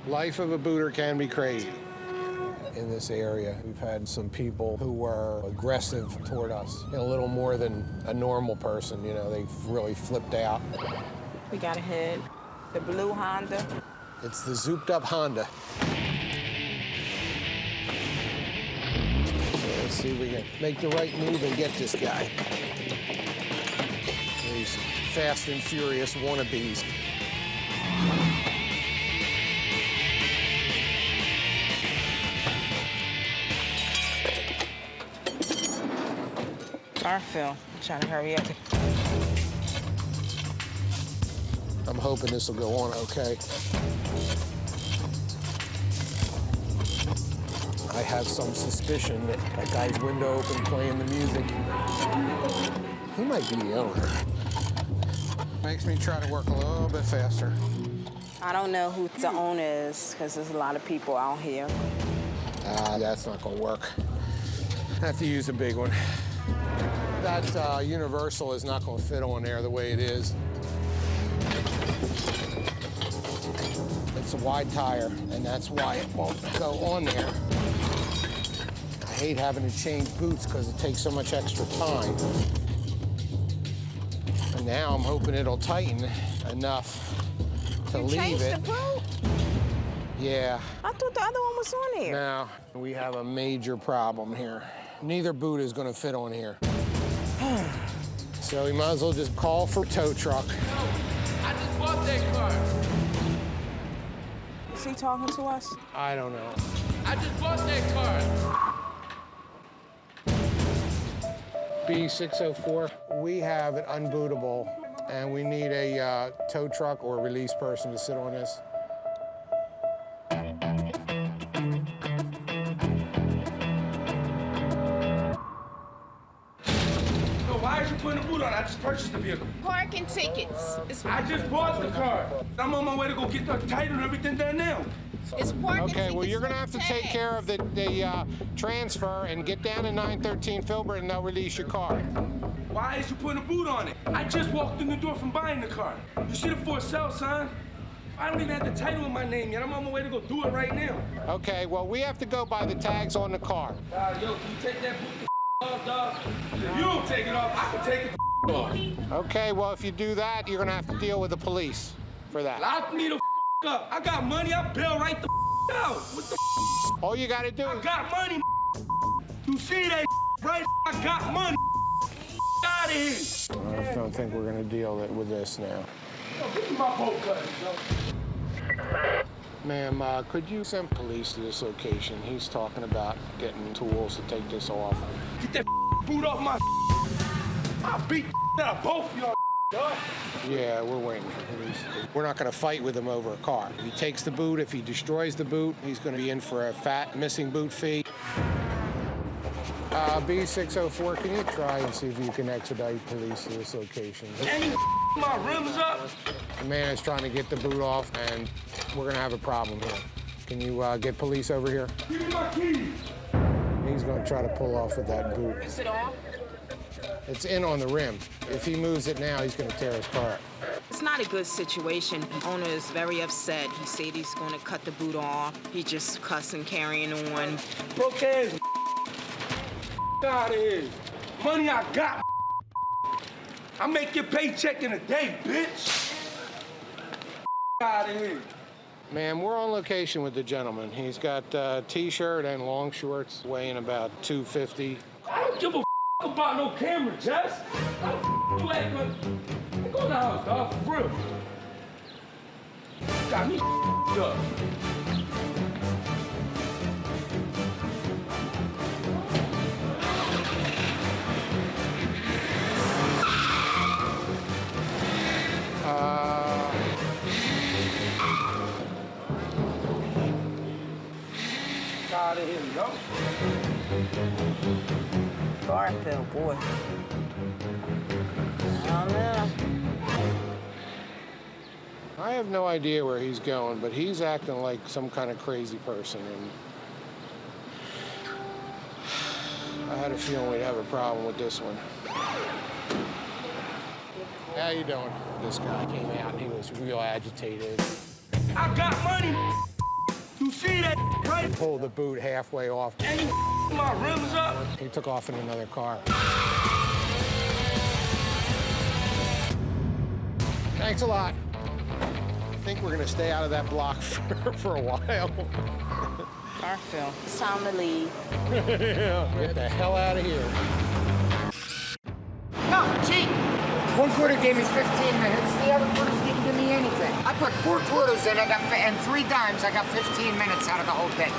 Life of a booter can be crazy. In this area, we've had some people who were aggressive toward us, a little more than a normal person. You know, they've really flipped out. We got ahead. The blue Honda. It's the zooped-up Honda. So let's see if we can make the right move and get this guy. These fast and furious wannabes. Our Phil, I'm trying to hurry up. I'm hoping this will go on okay. I have some suspicion that that guy's window open playing the music. He might be the owner. Makes me try to work a little bit faster. I don't know who the owner is, because there's a lot of people out here. That's not gonna work. I have to use a big one. That universal is not gonna fit on there the way it is. It's a wide tire, and that's why it won't go on there. I hate having to change boots because it takes so much extra time. And now I'm hoping it'll tighten enough to leave Changed it. the boot? Yeah. I thought the other one was on here. Now, we have a major problem here. Neither boot is gonna fit on here. So we might as well just call for a tow truck. No, I just bought that car. Is he talking to us? I don't know. I just bought that car. B604, we have it unbootable, and we need a tow truck or release person to sit on this. Why is you putting the boot on? I just purchased the vehicle. Parking tickets. I just bought the car. I'm on my way to go get the title and everything done now. It's parking tickets. Okay, well, you're gonna have to take care of the transfer and get down to 913 Filbert, and they'll release your car. Why is you putting a boot on it? I just walked in the door from buying the car. You see the for sale sign? I don't even have the title in my name yet. I'm on my way to go do it right now. Okay, well, we have to go by the tags on the car. Yo, can you take that boot the off, dog? If you don't take it off, I can take it off. Okay, well, if you do that, you're gonna have to deal with the police for that. Lock me the up. I got money. I bail right the out. What the All you gotta do I is... got money. You see that right? I got money. Out of here. I just don't think we're gonna deal with this now. Yo, give me my boat cutters, yo. Ma'am, could you send police to this location? He's talking about getting tools to take this off. Get that boot off my. I'll beat the out of both of y'all, dog. Yeah, we're waiting for police. We're not gonna fight with him over a car. If he takes the boot, if he destroys the boot, he's gonna be in for a fat missing boot fee. B604, can you try and see if you can expedite police to this location? Any my rims up. The man is trying to get the boot off, and we're gonna have a problem here. Can you get police over here? Give me my keys. He's gonna try to pull off with that boot. Is it off? It's in on the rim. If he moves it now, he's gonna tear his car up. It's not a good situation. The owner is very upset. He said he's going to cut the boot off. He just cussing, carrying on. Broke ass. Out of here. Money I got. I make your paycheck in a day, bitch. Out of here. Ma'am, we're on location with the gentleman. He's got a t-shirt and long shorts weighing about 250. I don't give a about no camera, Jess. You act like... Go in the house, dog, for real. Got me up. Out of here, yo. Garfield, boy. I don't know. I have no idea where he's going, but he's acting like some kind of crazy person, and I had a feeling we'd have a problem with this one. How you doing? This guy came out and he was real agitated. I got money. that right? Pulled the boot halfway off. And you my rims up. He took off in another car. Thanks a lot. I think we're gonna stay out of that block for a while. Parkville. Soundly. Yeah, get the hell out of here. No, cheap. One quarter gave me 15 minutes. The other quarters didn't give me anything. I put 4 quarters in, and 3 dimes. I got 15 minutes out of the whole thing.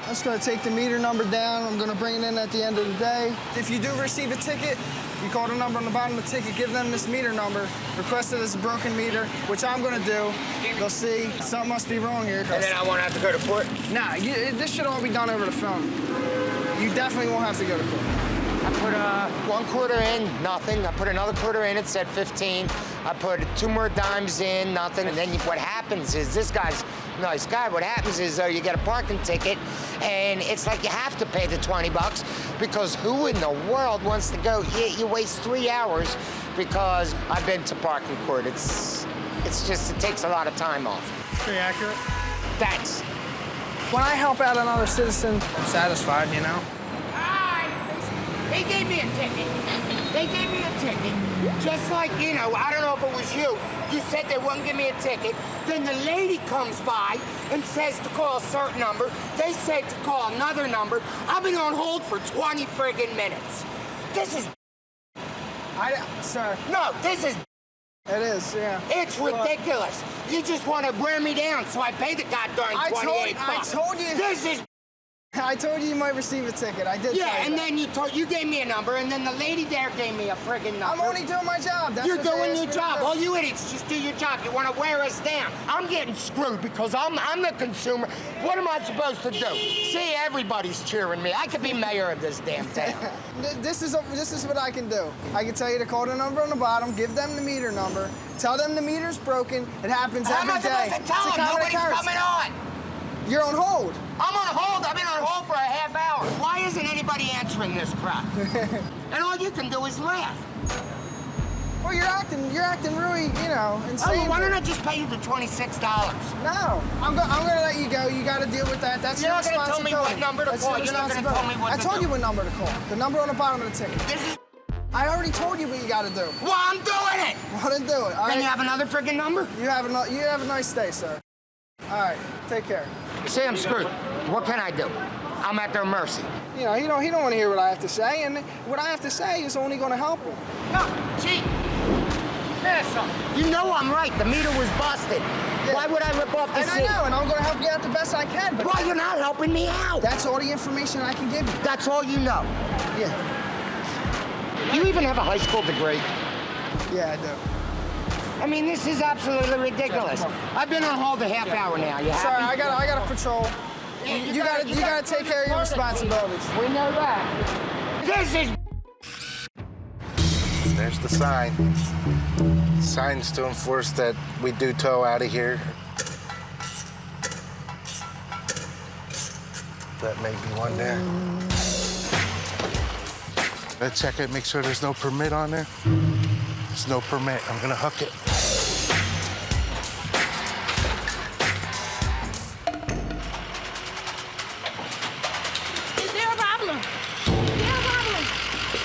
I'm just gonna take the meter number down. I'm gonna bring it in at the end of the day. If you do receive a ticket, you call the number on the bottom of the ticket, give them this meter number, request it as a broken meter, which I'm gonna do. They'll see something must be wrong here. And then I won't have to go to court? Nah, this should all be done over the phone. You definitely won't have to go to court. I put 1 quarter in, nothing. I put another quarter in, it said 15. I put 2 more dimes in, nothing. And then what happens is, this guy's a nice guy. What happens is, you get a parking ticket, and it's like you have to pay the 20 bucks, because who in the world wants to go? You waste 3 hours, because I've been to parking court. It's just, it takes a lot of time off. Pretty accurate. Thanks. When I help out another citizen, I'm satisfied, you know? They gave me a ticket. They gave me a ticket. Just like, you know, I don't know if it was you. You said they wouldn't give me a ticket. Then the lady comes by and says to call a certain number. They said to call another number. I've been on hold for 20 friggin' minutes. This is... Sir. No, this is... It is, yeah. It's ridiculous. You just want to wear me down, so I pay the goddamn 28 bucks. I told you. This is... I told you might receive a ticket. I did. Yeah, and then you gave me a number, and then the lady there gave me a friggin' number. I'm only doing my job. That's You're what they doing asked your me to job. do. All you idiots just do your job. You want to wear us down. I'm getting screwed because I'm the consumer. What am I supposed to do? See, everybody's cheering me. I could be mayor of this damn town. This is what I can do. I can tell you to call the number on the bottom, give them the meter number, tell them the meter's broken. It happens How am I every day. supposed to tell It's a them? common Nobody's occurrence. coming on. You're on hold. I'm on hold. I've been on hold for a half hour. Why isn't anybody answering this crap? And all you can do is laugh. Well, you're acting really, you know, insane. Oh, why don't I just pay you the $26? No, I'm gonna let you go. You got to deal with that. That's You're your not gonna tell me what responsibility. number to That's call. your You're not gonna tell me what I to told do. you what number to call. The number on the bottom of the ticket. This is... I already told you what you got to do. Well, I'm doing it. Well, then do it. All Then right. you have another friggin' number? You have a nice day, sir. All right, take care. See, I'm screwed. What can I do? I'm at their mercy. You know, he don't want to hear what I have to say, and what I have to say is only going to help him. No, gee. Listen, you know I'm right. The meter was busted. Yeah. Why would I rip off the And I city? know, and I'm going to help you out the best I can, but Well, you're not helping me out. that's all the information I can give you. That's all you know. Yeah, Do you even have a high school degree? yeah, I do. I mean, this is absolutely ridiculous. I've been on hold a half hour now. You Sorry, happy? I got to patrol. You got to take care of your responsibilities. We know that. This is... There's the sign. Signs to enforce that we do tow out of here. That may be one there. Let's check it, make sure there's no permit on there. There's no permit. I'm gonna hook it. Is there a problem? Is there a problem?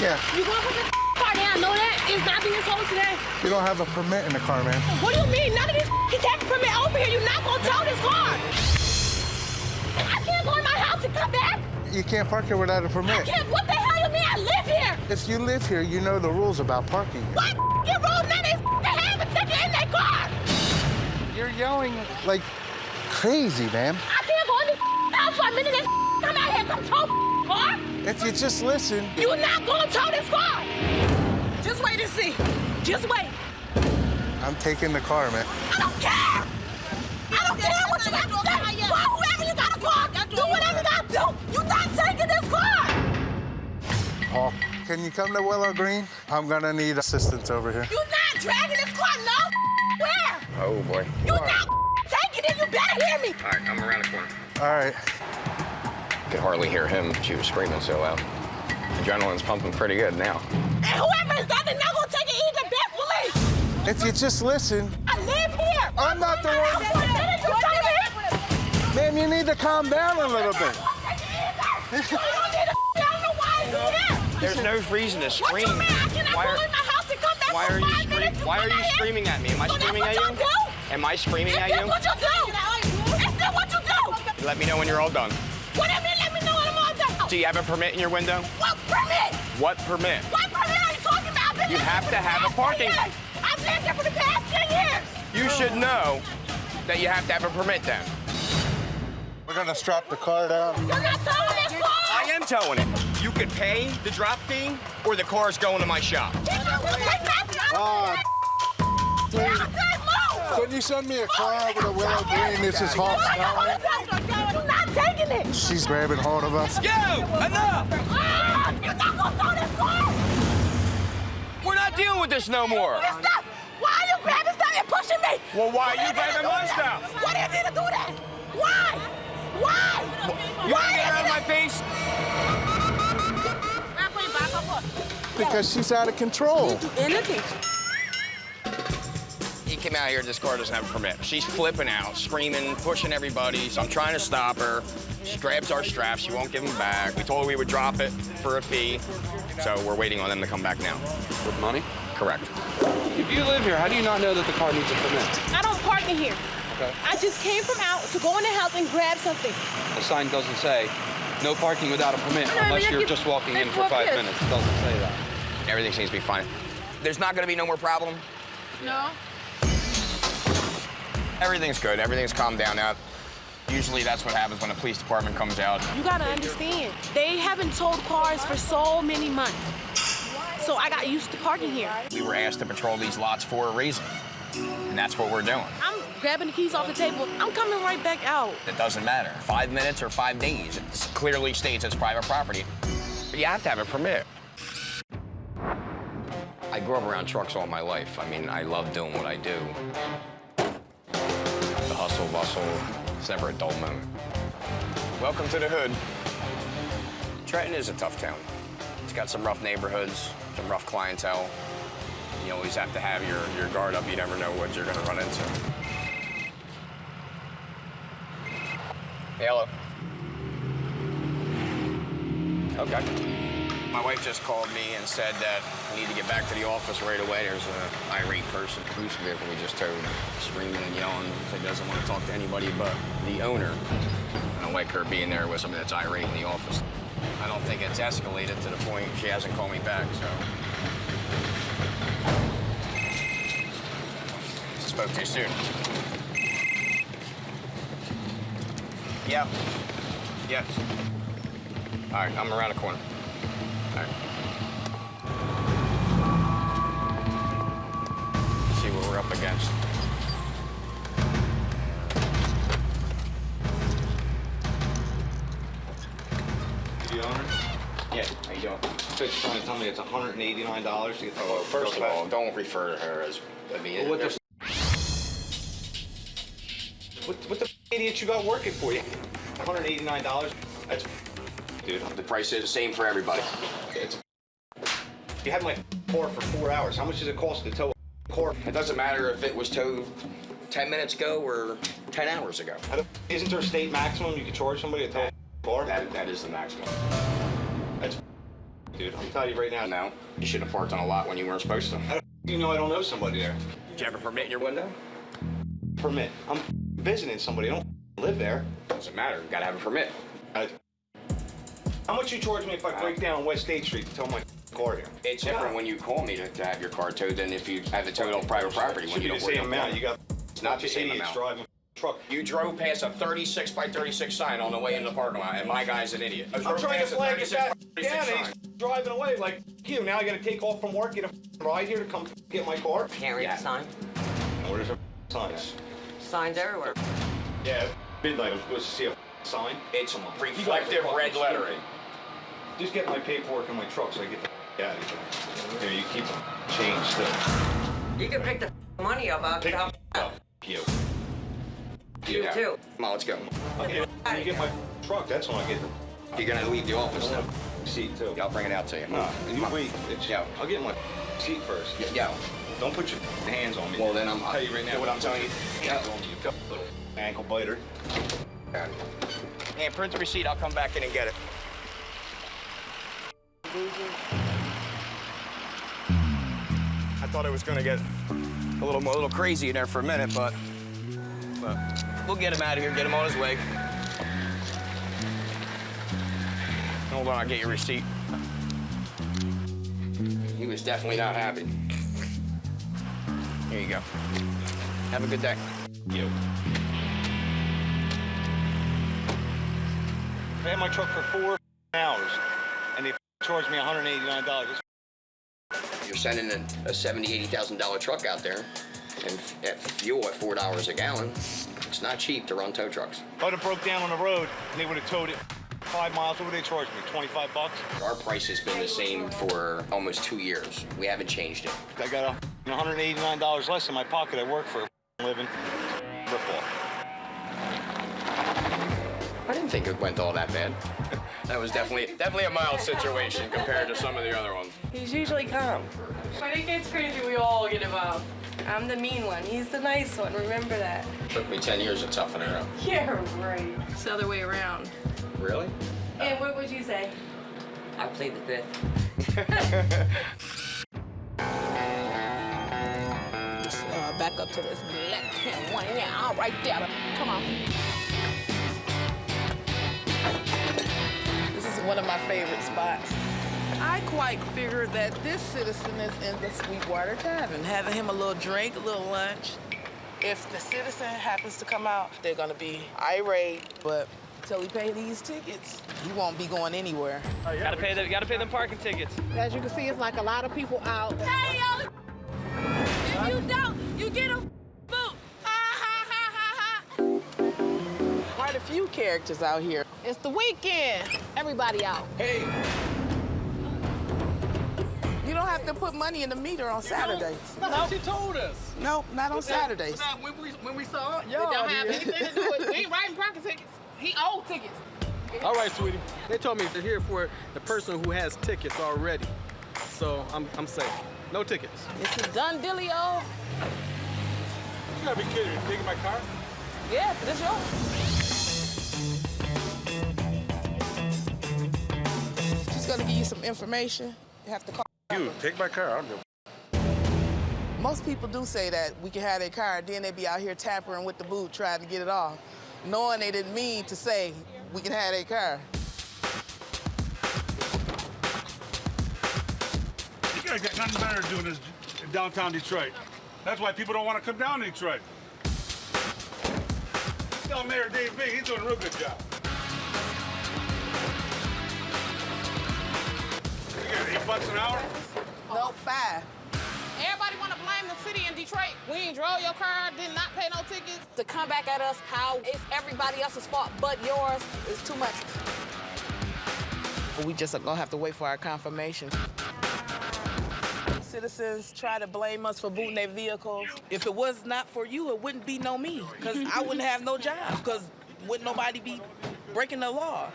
Yeah, You gonna put this car down? I know that. It's not being sold today. you don't have a permit in the car, man. What do you mean? None of these kids have a permit over here. You're not gonna tow this car. I can't go in my house and come back. You can't park here without a I permit. can't. What the hell you mean? I live here. If you live here, you know the rules about parking. What f***ing rules? None of these f***ing have a ticket in their car. You're yelling like crazy, man. I can't go in this house for a minute. This come out here, come tow car. If you just listen. You're not gonna tow this car. Just wait and see. Just wait. I'm taking the car, man. I don't care. I don't care what you got to say. Call whoever you got to call. Do whatever you got to do. You're not taking this car. Paul, can you come to Willow Green? I'm gonna need assistance over here. You're not dragging this car no where. Oh, boy. You're not taking it. You better hear me. All right, I'm around the corner. All right. Could hardly hear him. She was screaming so loud. Adrenaline's pumping pretty good now. And whoever is that, they're not going to take it either. Best believe. If you just listen. I live here. I'm not the one. You come here. to calm down a little bit. You don't need to. I don't know why you do that. There's no reason to scream. What you mean? I cannot go in my house and come back Why for are you 5 minutes? Why are you screaming at me? Am I So screaming at that's you? what you do? Am I screaming at That's you? what you do. It's still what you do. Let me know when you're all done. What do you mean? Let me know when I'm all done. Do you have a permit in your window? What permit? What permit? What permit are you talking about? I've been You living have here to for the have a past parking. 10 years. I've lived here for the past 10 years. You should know that you have to have a permit then. We're gonna strap the car down. You're not towing this car. I am towing it. You could pay the drop fee, or the car's going to my shop. Can you send me a car with a willow green? This is Hawks County. You're not taking it. She's grabbing hold of us. Yo, enough! You're not gonna tow this car. We're not dealing with this no more. This stuff. Why are you grabbing stuff and pushing me? Well, why are you What do grabbing need to my do stuff? that? What do you need to do that? Why? Why? You want to get out of my face? Because she's out of control. Anything. He came out here, this car doesn't have a permit. She's flipping out, screaming, pushing everybody, so I'm trying to stop her. She grabs our straps, she won't give them back. We told her we would drop it for a fee, so we're waiting on them to come back now. With money? Correct. If you live here, how do you not know that the car needs a permit? I don't park in here. Okay. I just came from out to go in the house and grab something. The sign doesn't say no parking without a permit No, unless but you're if you- just walking in if for walk 5 in. minutes. It doesn't say that. Everything seems to be fine. There's not gonna be no more problem? No. Everything's good, everything's calmed down now. Usually that's what happens when the police department comes out. You gotta understand, they haven't towed cars for so many months. So I got used to parking here. We were asked to patrol these lots for a reason, and that's what we're doing. I'm grabbing the keys off the table. I'm coming right back out. It doesn't matter, 5 minutes or 5 days. It clearly states it's private property. But you have to have a permit. I grew up around trucks all my life. I mean, I love doing what I do. The hustle, bustle, it's never a dull moment. Welcome to the hood. Trenton is a tough town. It's got some rough neighborhoods, some rough clientele. You always have to have your guard up. You never know what you're gonna run into. Hey, hello. Okay. My wife just called me and said that I need to get back to the office right away. There's an irate person, police vehicle we just towed, screaming and yelling. He doesn't want to talk to anybody but the owner. I don't like her being there with somebody that's irate in the office. I don't think it's escalated to the point she hasn't called me back, so. Spoke too soon. Yeah. Yes. All right, I'm around the corner. All right. See what we're up against. The owner? Yeah, how you doing? So you're trying to tell me it's $189 to get the Well, first of all, don't refer to her as, I mean, Well, what the idiot you got working for you? $189? That's dude. the price is the same for everybody. It's you had my car for 4 hours. How much does it cost to tow a car? It doesn't matter if it was towed 10 minutes ago or 10 hours ago. Isn't there a state maximum you can charge somebody to tow a car? That is the maximum. That's dude. I'm telling you right now. No, you should have parked on a lot when you weren't supposed to. You know I don't know somebody there. Did you have a permit in your window? Permit. I'm visiting somebody. I don't live there. Doesn't matter. You gotta have a permit. How much you charge me if I break down West State Street to tow my car here? It's different when you call me to have your car towed than if you have it towed on private property. When Should you be don't the work same on amount. it. You got It's not the same idiots amount. driving a truck. You drove past a 36 by 36 sign on the way into the parking lot, and my guy's an idiot. I'm trying to flag it back down and he's driving away like you. Now I gotta take off from work, get a ride here to come get my car. Can't read the sign. Where's the signs? Signs everywhere. Yeah, midnight. I'm supposed to see a sign. It's reflective red lettering. Just get my paperwork in my truck so I get the out of here. Here, you keep them changed too. You can pick the money up out Pick the up. You. You too. Come on, let's go. When you get my truck, that's when I get the You're gonna leave the office now. seat too. Yeah, I'll bring it out to you. Nah, you Come on. wait. Yeah. I'll get my seat first. Yeah. Don't put your hands on me. Well, then I'll tell you right now. What I'm telling you. Hands on me, you little ankle biter. And print the receipt, I'll come back in and get it. I thought it was gonna get a little crazy in there for a minute, but we'll get him out of here, get him on his way. Hold on, I'll get your receipt. He was definitely not happy. Here you go. Have a good day. You. I had my truck for 4 hours, and they charged me $189. You're sending a $70,000, $80,000 truck out there, and at fuel at $4 a gallon, it's not cheap to run tow trucks. If I'd have broke down on the road, and they would have towed it 5 miles, what would they charge me, 25 bucks? Our price has been the same for almost 2 years. We haven't changed it. I got $189 less in my pocket. I work for a living. Rip-off. I didn't think it went all that bad. That was definitely a mild situation compared to some of the other ones. He's usually calm. When it gets crazy, we all get involved. I'm the mean one. He's the nice one. Remember that. Took me 10 years to toughen her up. Yeah, right. It's the other way around. Really? And what would you say? I plead the fifth. Just back up to this black one. Yeah, right there. Come on. This is one of my favorite spots. I quite figured that this citizen is in the Sweetwater Tavern, having him a little drink, a little lunch. If the citizen happens to come out, they're gonna be irate, but until he pay these tickets, he won't be going anywhere. Gotta pay them parking tickets. As you can see, it's like a lot of people out. Hey, yo! If you don't, you get a boot. Quite a few characters out here. It's the weekend. Everybody out. Hey. You don't have to put money in the meter on Saturdays. That's what she told us. Nope, not on Saturdays. When we saw it, It don't have anything to do with it. He ain't writing parking tickets. He owed tickets. All right, sweetie. They told me they're here for the person who has tickets already. So I'm safe. No tickets. It's a done dealio. You gotta be kidding me. Taking my car? Yeah, this yours. She's gonna give you some information. You have to call. You, take my car. I don't know. Most people do say that we can have their car, then they be out here tampering with the boot, trying to get it off, knowing they didn't mean to say we can have their car. You guys got nothing better to do in downtown Detroit. That's why people don't want to come down to Detroit. Tell Mayor Dave B, he's doing a real good job. You got $8 an hour? Nope, 5. Everybody want to blame the city in Detroit. We ain't drove your car, did not pay no tickets. To come back at us how it's everybody else's fault but yours is too much. We just are gonna have to wait for our confirmation. Citizens try to blame us for booting their vehicles. If it was not for you, it wouldn't be no me, because I wouldn't have no job, because wouldn't nobody be breaking the law.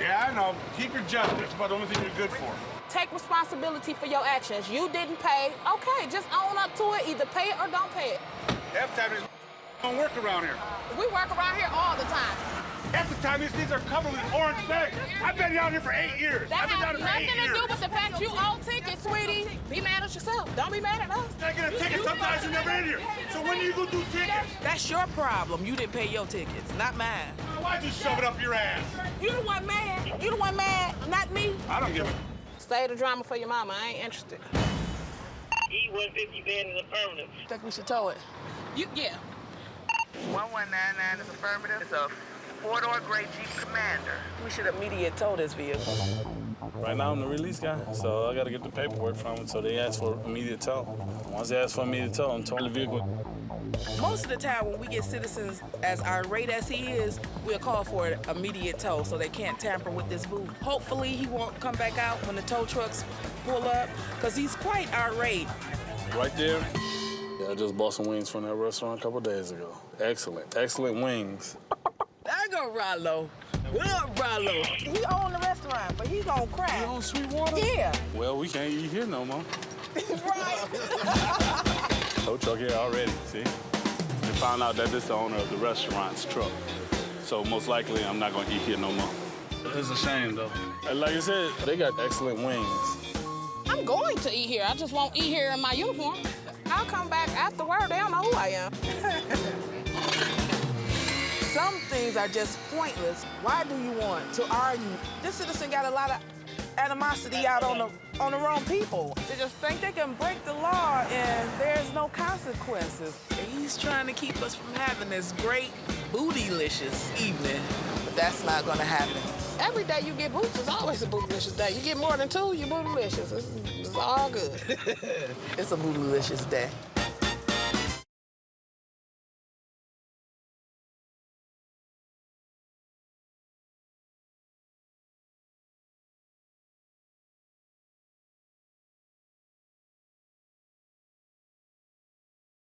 Yeah, I know. Keep your job. That's about the only thing you're good for. Take responsibility for your actions. You didn't pay, okay, just own up to it. Either pay it or don't pay it. Half the time, these don't work around here. We work around here all the time. Half the time, these things are covered with orange bags. I've been down here for 8 years. That I've been has down here for 8 nothing to years. do with the fact you owe tickets, sweetie. Be mad at yourself. Don't be mad at us. I get a ticket. Sometimes you're never in here. So when do you go do tickets? That's your problem. You didn't pay your tickets, not mine. Why'd you shove it up your ass? You the one mad. You the one mad, not me. I don't give a... Save the drama for your mama. I ain't interested. E-150 van is affirmative. Think we should tow it? Yeah. 1199 is affirmative. It's a 4-door gray Jeep Commander. We should immediate tow this vehicle. Right now, I'm the release guy, so I got to get the paperwork from them, so they ask for immediate tow. Once they ask for immediate tow, I'm towing the vehicle. Most of the time when we get citizens as irate as he is, we'll call for an immediate tow so they can't tamper with this boot. Hopefully he won't come back out when the tow trucks pull up, because he's quite irate. Right there, yeah, I just bought some wings from that restaurant a couple days ago. Excellent wings. There go Rollo. What up, Rollo? He own the restaurant, but he gonna cry. You own Sweetwater? Yeah. Well, we can't eat here no more. Right. Tow truck here already, see? They found out that this is the owner of the restaurant's truck. So most likely, I'm not gonna eat here no more. It's a shame, though. And like I said, they got excellent wings. I'm going to eat here. I just won't eat here in my uniform. I'll come back afterward. They don't know who I am. Some things are just pointless. Why do you want to argue? This citizen got a lot of animosity out on the wrong people. They just think they can break the law and there's no consequences. He's trying to keep us from having this great bootylicious evening. But that's not gonna happen. Every day you get boots, it's always a bootylicious day. You get more than two, you're bootylicious. It's all good. It's a bootylicious day.